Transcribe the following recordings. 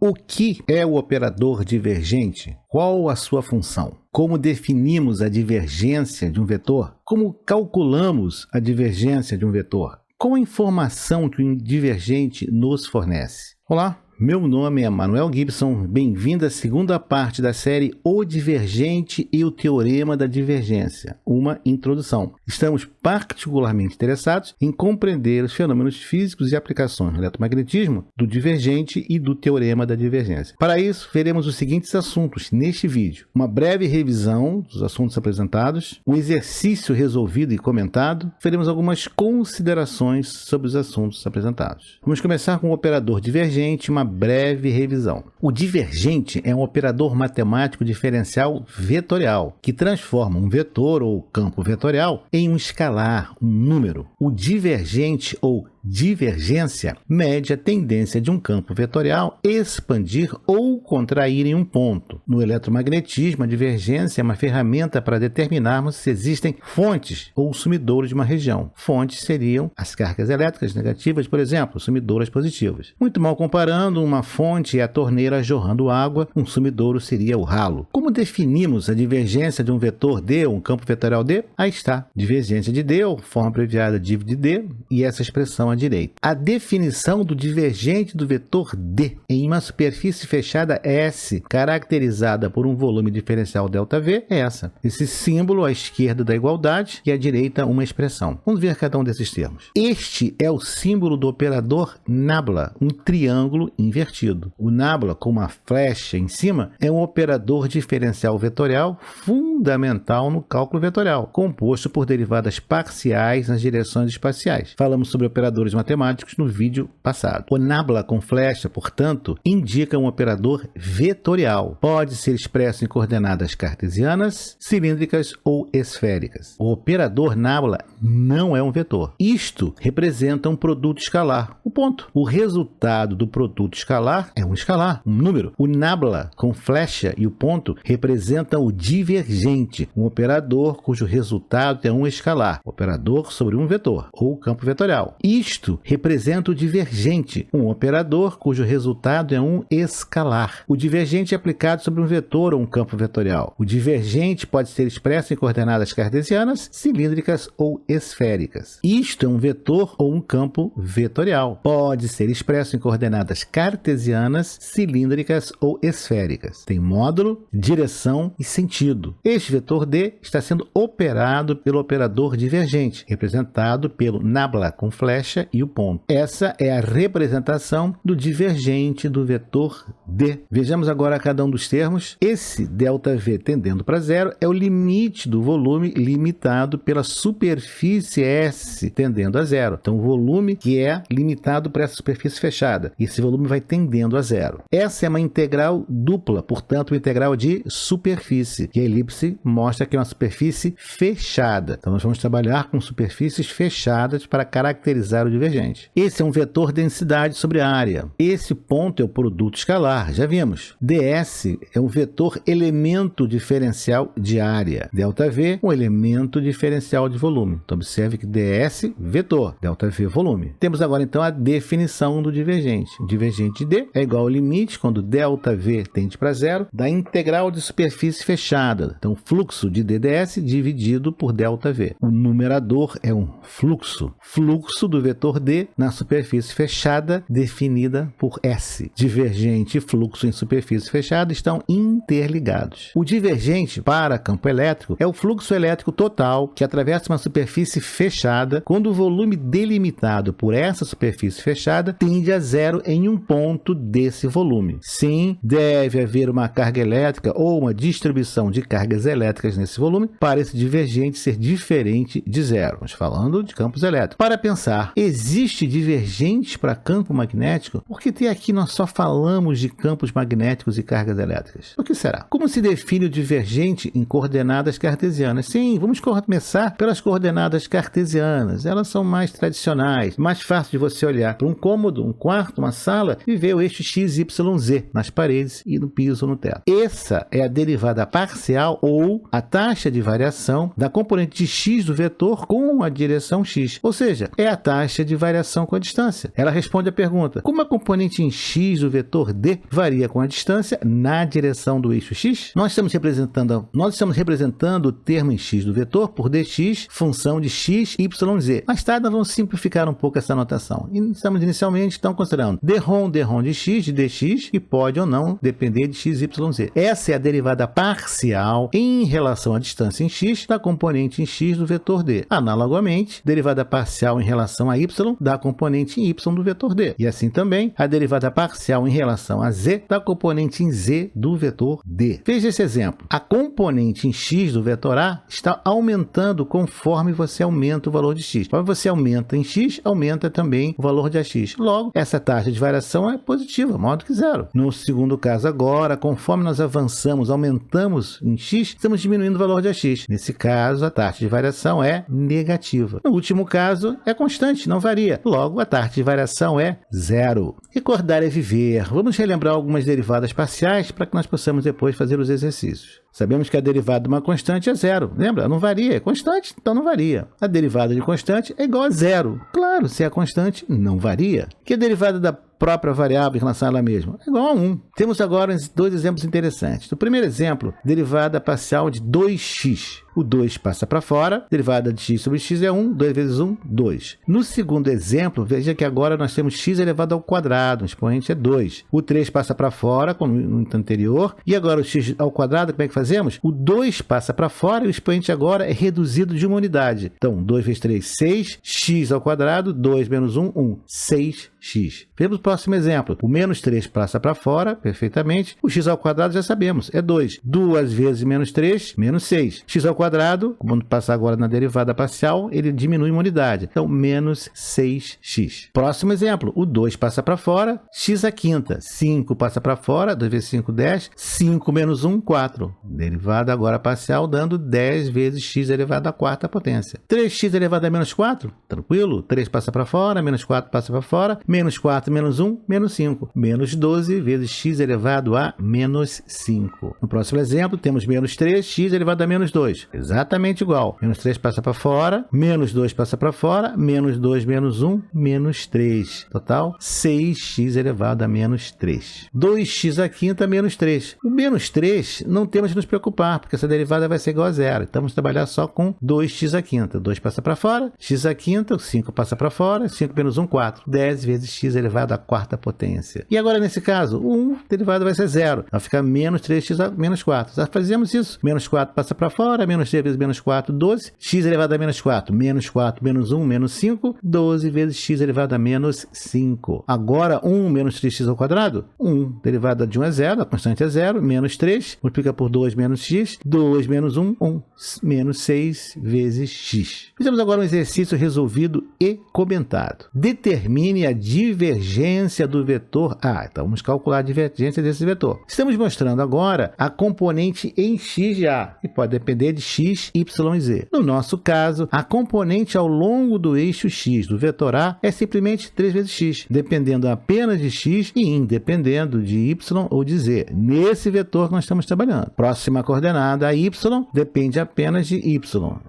O que é o operador divergente? Qual a sua função? Como definimos a divergência de um vetor? Como calculamos a divergência de um vetor? Qual a informação que o divergente nos fornece? Olá, meu nome é Manuel Gibson, bem-vindo à segunda parte da série O Divergente e o Teorema da Divergência, uma introdução. Estamos particularmente interessados em compreender os fenômenos físicos e aplicações no eletromagnetismo do divergente e do teorema da divergência. Para isso, veremos os seguintes assuntos neste vídeo: uma breve revisão dos assuntos apresentados, um exercício resolvido e comentado, veremos algumas considerações sobre os assuntos apresentados. Vamos começar com o operador divergente, uma breve revisão. O divergente é um operador matemático diferencial vetorial, que transforma um vetor ou campo vetorial em um escalar, um número. O divergente ou divergência mede a tendência de um campo vetorial expandir ou contrair em um ponto. No eletromagnetismo, a divergência é uma ferramenta para determinarmos se existem fontes ou sumidouros de uma região. Fontes seriam as cargas elétricas negativas, por exemplo, sumidouras positivas. Muito mal comparando, uma fonte é a torneira jorrando água, um sumidouro seria o ralo. Como definimos a divergência de um vetor D ou um campo vetorial D? Aí está. Divergência de D, ou forma abreviada div de D, e essa expressão à direita. A definição do divergente do vetor D em uma superfície fechada S, caracterizada por um volume diferencial ΔV, é essa. Esse símbolo à esquerda da igualdade e à direita uma expressão. Vamos ver cada um desses termos. Este é o símbolo do operador nabla, um triângulo invertido. O nabla, com uma flecha em cima, é um operador diferencial vetorial fundamental no cálculo vetorial, composto por derivadas parciais nas direções espaciais. Falamos sobre operadores matemáticos no vídeo passado. O nabla com flecha, portanto, indica um operador vetorial. Pode ser expresso em coordenadas cartesianas, cilíndricas ou esféricas. O operador nabla não é um vetor. Isto representa um produto escalar, o ponto. O resultado do produto escalar é um escalar, um número. O nabla com flecha e o ponto representam o divergente, um operador cujo resultado é um escalar, operador sobre um vetor, ou campo vetorial. Isto representa o divergente, um operador cujo resultado é um escalar. O divergente é aplicado sobre um vetor ou um campo vetorial. O divergente pode ser expresso em coordenadas cartesianas, cilíndricas ou esféricas. Isto é um vetor ou um campo vetorial. Pode ser expresso em coordenadas cartesianas, cilíndricas ou esféricas. Tem módulo, direção e sentido. Este vetor D está sendo operado pelo operador divergente, representado pelo nabla com flecha e o ponto. Essa é a representação do divergente do vetor D. Vejamos agora cada um dos termos. Esse ΔV tendendo para zero é o limite do volume limitado pela superfície S tendendo a zero. Então, o volume que é limitado para essa superfície fechada. Esse volume vai tendendo a zero. Essa é uma integral dupla, portanto, uma integral de superfície. E a elipse mostra que é uma superfície fechada. Então, nós vamos trabalhar com superfícies fechadas para caracterizar o divergente. Esse é um vetor densidade sobre área. Esse ponto é o produto escalar, já vimos. ds é um vetor elemento diferencial de área. ΔV, um elemento diferencial de volume. Então, observe que ds, vetor, ΔV, volume. Temos agora, então, a definição do divergente. O divergente de D é igual ao limite, quando ΔV tende para zero, da integral de superfície fechada. Então, fluxo de ddS dividido por ΔV. O numerador é um fluxo. Fluxo do vetor D na superfície fechada, definida por S. Divergente e fluxo em superfície fechada estão interligados. O divergente para campo elétrico é o fluxo elétrico total que atravessa uma superfície fechada quando o volume delimitado por essa superfície fechada tende a zero em um ponto desse volume. Sim, deve haver uma carga elétrica ou uma distribuição de cargas elétricas nesse volume para esse divergente ser diferente de zero. Estamos falando de campos elétricos. Para pensar, existe divergente para campo magnético? Porque até aqui nós só falamos de campos magnéticos e cargas elétricas. O que será? Como se define o divergente em coordenadas cartesianas? Sim, vamos começar pelas coordenadas cartesianas. Elas são mais tradicionais, mais fácil de você olhar para um cômodo, um quarto, uma sala e ver o eixo x, y, z nas paredes e no piso ou no teto. Essa é a derivada parcial ou ou a taxa de variação da componente de x do vetor com a direção x. Ou seja, é a taxa de variação com a distância. Ela responde a pergunta: como a componente em x do vetor d varia com a distância na direção do eixo x? Nós estamos representando o termo em x do vetor por dx, função de x, y, z. Mais tarde nós vamos simplificar um pouco essa notação. Estamos inicialmente, então, considerando d-ROM de x, de dx, e pode ou não depender de x, y, z. Essa é a derivada parcial em relação à distância em x da componente em x do vetor d. Analogamente, derivada parcial em relação a y da componente em y do vetor d. E assim também a derivada parcial em relação a z da componente em z do vetor d. Veja esse exemplo. A componente em x do vetor a está aumentando conforme você aumenta o valor de x. Quando você aumenta em x, aumenta também o valor de ax. Logo, essa taxa de variação é positiva, maior do que zero. No segundo caso agora, conforme nós avançamos, aumentamos em x, estamos diminuindo o valor de ax. Nesse caso, a taxa de variação é negativa. No último caso, é constante, não varia. Logo, a taxa de variação é zero. Recordar é viver. Vamos relembrar algumas derivadas parciais para que nós possamos depois fazer os exercícios. Sabemos que a derivada de uma constante é zero. Lembra? Não varia. É constante, então não varia. A derivada de constante é igual a zero. Claro, se é constante, não varia. Que a derivada da própria variável em relação a ela mesma é igual a 1. Temos agora dois exemplos interessantes. No primeiro exemplo, derivada parcial de 2x. O 2 passa para fora, derivada de x sobre x é 1, 2 vezes 1, 2. No segundo exemplo, veja que agora nós temos x elevado ao quadrado, o expoente é 2. O 3 passa para fora, como no anterior, e agora o x ao quadrado, como é que fazemos? O 2 passa para fora e o expoente agora é reduzido de uma unidade. Então, 2 vezes 3, 6, x ao quadrado, 2 menos 1, 1, 6x. Vemos o próximo exemplo. O menos 3 passa para fora, perfeitamente. O x ao quadrado já sabemos, é 2. 2 vezes menos 3, menos 6. X ao quadrado, como passar agora na derivada parcial, ele diminui uma unidade. Então, menos 6x. Próximo exemplo. O 2 passa para fora, x à quinta. 5 passa para fora, 2 vezes 5, 10. 5 menos 1, 4. Derivada agora parcial, dando 10 vezes x elevado à quarta potência. 3x elevado a menos 4, tranquilo. 3 passa para fora, menos 4 passa para fora. Menos 4 menos 1, menos 5. Menos 12 vezes x elevado a menos 5. No próximo exemplo, temos menos 3, x elevado a menos 2. Exatamente igual. Menos 3 passa para fora, menos 2 passa para fora, menos 2 menos 1, menos 3. Total, 6x elevado a menos 3. 2x à quinta menos 3. O menos 3 não temos que nos preocupar, porque essa derivada vai ser igual a zero. Então, vamos trabalhar só com 2x à quinta. 2 passa para fora, x à quinta, 5 passa para fora, 5 menos 1, 4. 10 vezes x elevado à quarta potência. E agora, nesse caso, o 1 derivado vai ser zero. Vai ficar menos 3x a menos 4. Já fazemos isso. Menos 4 passa para fora, menos 3 vezes menos 4, 12. X elevado a menos 4, menos 4 menos 1, menos 5. 12 vezes x elevado a menos 5. Agora, 1 menos 3x ao quadrado? 1. Derivada de 1 é zero, a constante é zero. Menos 3, multiplica por 2 menos x. 2 menos 1, 1. Menos 6 vezes x. Fizemos agora um exercício resolvido e comentado. Determine a divergência do vetor A. Então, vamos calcular a divergência desse vetor. Estamos mostrando agora a componente em x de A, que pode depender de x, y e z. No nosso caso, a componente ao longo do eixo x do vetor A é simplesmente 3 vezes x, dependendo apenas de x e independendo de y ou de z. Nesse vetor que nós estamos trabalhando. Próxima coordenada, a y, depende apenas de y.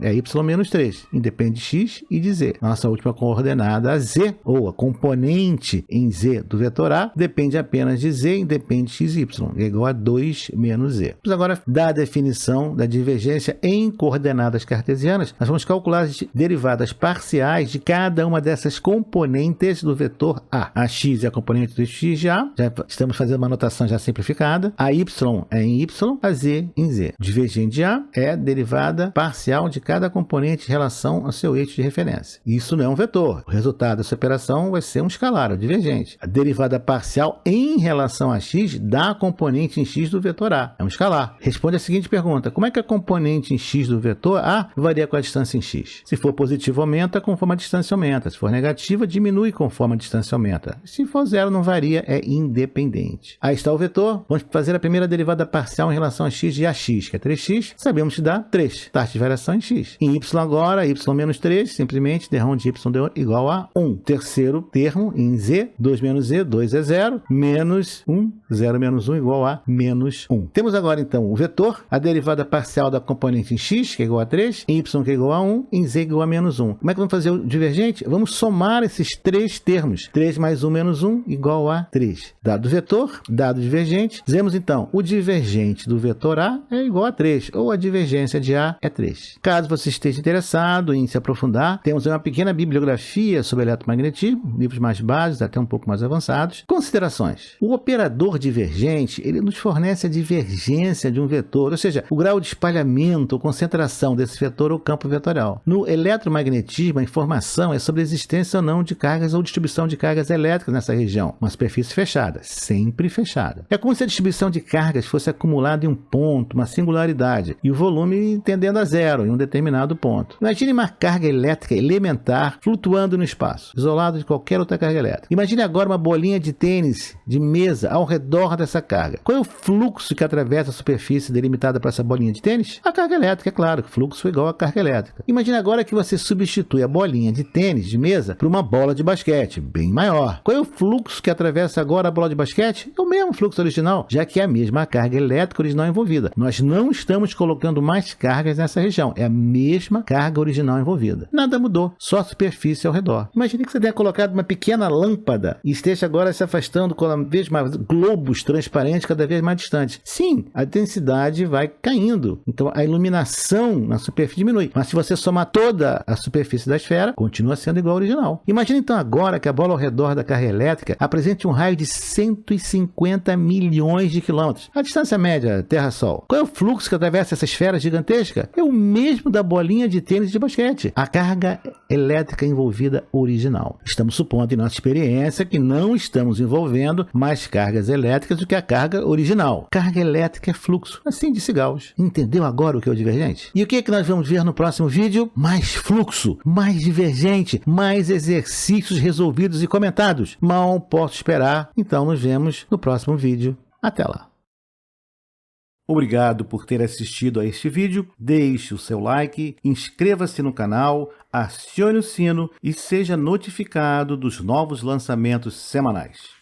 É y menos 3, independe de x e de z. Nossa última coordenada, a z, ou a componente em z do vetor A, depende apenas de z, independe de x e y. É igual a 2 menos z. Vamos agora dar a definição da divergência em coordenadas cartesianas. Nós vamos calcular as derivadas parciais de cada uma dessas componentes do vetor A. A x é a componente do x de A. Já estamos fazendo uma notação já simplificada. A y é em y, a z em z. Divergente de A é a derivada parcial de cada componente em relação ao seu eixo de referência. Isso não é um vetor. O resultado dessa operação vai ser um escalar, o divergente. A derivada parcial em relação a x da componente em x do vetor A. É um escalar. Responde a seguinte pergunta: como é que a componente em x do vetor A varia com a distância em x? Se for positiva, aumenta conforme a distância aumenta. Se for negativa, diminui conforme a distância aumenta. Se for zero, não varia, é independente. Aí está o vetor. Vamos fazer a primeira derivada parcial em relação a x x de AX, que é 3x, sabemos que dá 3. Taxa de variação em x. Em y agora, y menos 3, simplesmente derrão de y deu igual a 1. Terceiro termo, em z, 2 menos z, 2 é 0, menos 1, 0 menos 1 igual a menos 1. Temos agora, então, o vetor, a derivada parcial da componente em x, que é igual a 3, em y, que é igual a 1, em z, que é igual a menos 1. Como é que vamos fazer o divergente? Vamos somar esses três termos. 3 mais 1 menos 1 igual a 3. Dado o vetor, dado o divergente, dizemos, então, o divergente do vetor A é igual a 3, ou a divergência de A é 3. Caso você esteja interessado em se aprofundar, temos uma pequena bibliografia sobre eletromagnetismo, livros mais básicos, até um pouco mais avançados. Considerações. O operador divergente, ele nos fornece a divergência de um vetor, ou seja, o grau de espalhamento ou concentração desse vetor ou campo vetorial. No eletromagnetismo, a informação é sobre a existência ou não de cargas ou distribuição de cargas elétricas nessa região. Uma superfície fechada, sempre fechada. É como se a distribuição de cargas fosse acumulada em um ponto, uma singularidade, e o volume tendendo a zero em um determinado ponto. Imagine uma carga elétrica elementar flutuando no espaço, isolado de qualquer outra carga elétrica. Imagine agora uma bolinha de tênis de mesa ao redor dessa carga. Qual é o fluxo que atravessa a superfície delimitada para essa bolinha de tênis? A carga elétrica, é claro, fluxo igual a carga elétrica. Imagine agora que você substitui a bolinha de tênis de mesa por uma bola de basquete, bem maior. Qual é o fluxo que atravessa agora a bola de basquete? É o mesmo fluxo original, já que é a mesma carga elétrica original envolvida. Nós não estamos colocando mais cargas nessa região, é a mesma carga original envolvida. Nada mudou, só a superfície ao redor. Imagine que você tenha colocado uma pequena lâmpada e esteja agora se afastando cada vez mais, globos transparentes cada vez mais distantes. Sim, a densidade vai caindo, então a iluminação na superfície diminui, mas se você somar toda a superfície da esfera, continua sendo igual ao original. Imagine então agora que a bola ao redor da carga elétrica apresente um raio de 150 milhões de quilômetros, a distância média Terra-Sol. Qual é o fluxo que atravessa essa esfera gigantesca? É o mesmo da bolinha de tênis de basquete, a carga elétrica envolvida original. Estamos supondo em nossa experiência que não estamos envolvendo mais cargas elétricas do que a carga original. Carga elétrica é fluxo, assim disse Gauss. Entendeu agora o que é o divergente? E o que é que nós vamos ver no próximo vídeo? Mais fluxo, mais divergente, mais exercícios resolvidos e comentados. Mal posso esperar, então nos vemos no próximo vídeo. Até lá! Obrigado por ter assistido a este vídeo, deixe o seu like, inscreva-se no canal, acione o sino e seja notificado dos novos lançamentos semanais.